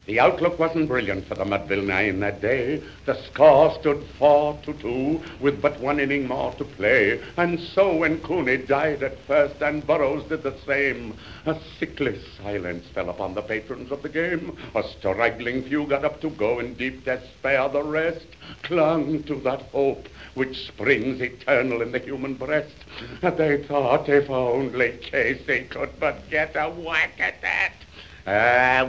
The outlook wasn't brilliant for the Mudville Nine that day. The score stood 4-2, with but one inning more to play. And so when Cooney died at first and Burrows did the same, a sickly silence fell upon the patrons of the game. A straggling few got up to go in deep despair. The rest clung to that hope which springs eternal in the human breast. They thought if only Casey could but get a whack at that,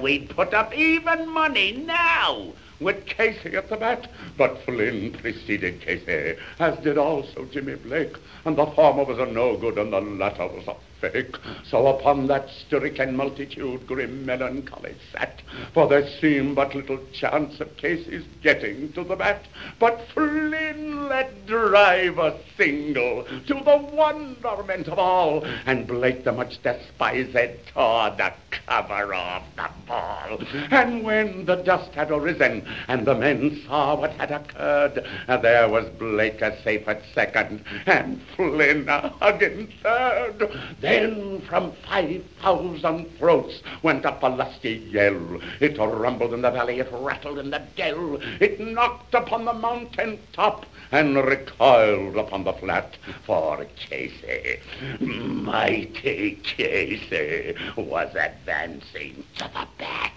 we'd put up even money now with Casey at the bat. But Flynn preceded Casey, as did also Jimmy Blake, and the former was a no good and the latter was a fake. So upon that stricken multitude grim melancholy sat, for there seemed but little chance of Casey's getting to the bat. But Flynn let drive a single, to the wonderment of all, and Blake, the much despised, tore the cover off the ball. And when the dust had arisen and the men saw what had occurred, there was Blake a safe at second and Flynn a hugging third. Then from 5,000 throats went up a lusty yell. It rumbled in the valley, it rattled in the dell, it knocked upon the mountain top and recoiled upon the flat. For Casey, mighty Casey, was advancing to the bat.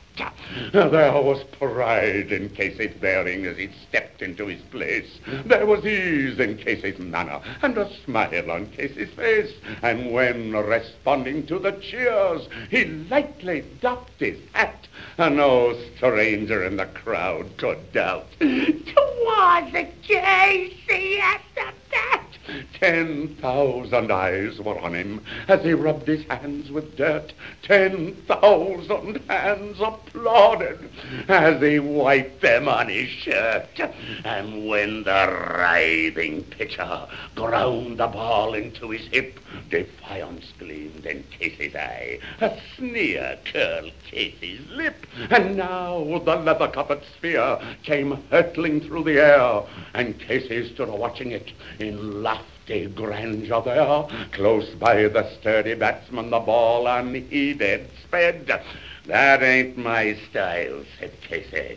There was pride in Casey's bearing as he stepped into his place. There was ease in Casey's manner and a smile on Casey's face. And when, responding to the cheers, he lightly doffed his hat, no stranger in the crowd could doubt 'twas Casey at the bat. 10,000 eyes were on him as he rubbed his hands with dirt. 10,000 hands applauded as he wiped them on his shirt. And when the writhing pitcher ground the ball into his hip, defiance gleamed in Casey's eye, a sneer curled Casey's lip. And now the leather-covered sphere came hurtling through the air, and Casey stood watching it in lofty grandeur there. Close by the sturdy batsman the ball unheeded sped. That ain't my style, said Casey.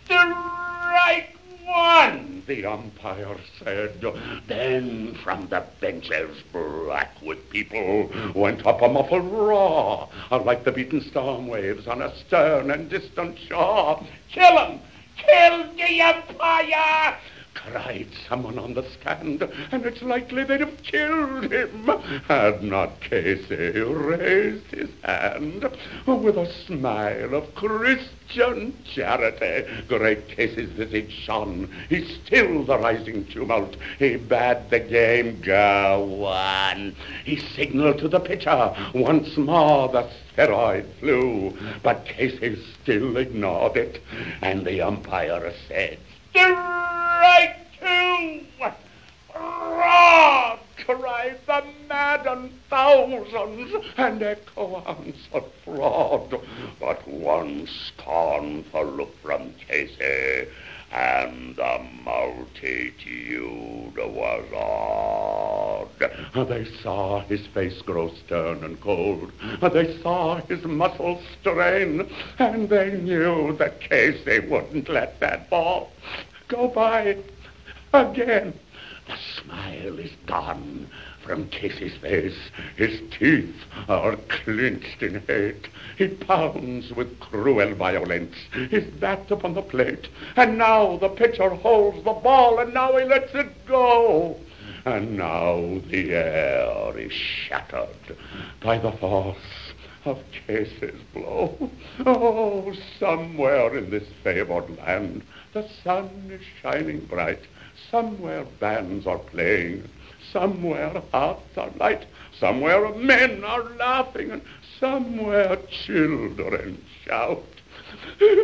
Strike one, the umpire said. Then from the benches, black with people, went up a muffled roar, like the beaten storm waves on a stern and distant shore. Kill him! Kill the umpire! Cried someone on the stand, and it's likely they'd have killed him had not Casey raised his hand with a smile of Christian charity. Great Casey's visage shone. He stilled the rising tumult. He bade the game go on. He signaled to the pitcher. Once more the spheroid flew, but Casey still ignored it, and the umpire said, "Strike two!" "Roar!" cried the maddened thousands, and echo answered fraud. But one scornful look from Casey, and the multitude was awed. They saw his face grow stern and cold. They saw his muscles strain, and they knew that Casey wouldn't let that ball go by again. The smile is gone from Casey's face. His teeth are clenched in hate. He pounds with cruel violence his bat upon the plate. And now the pitcher holds the ball, and now he lets it go. And now the air is shattered by the force of Casey's blow. Oh, somewhere in this favored land the sun is shining bright. Somewhere bands are playing. Somewhere hearts are light. Somewhere men are laughing, and somewhere children shout.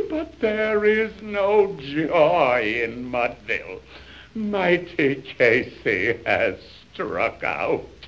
But there is no joy in Mudville. Mighty Casey has struck out.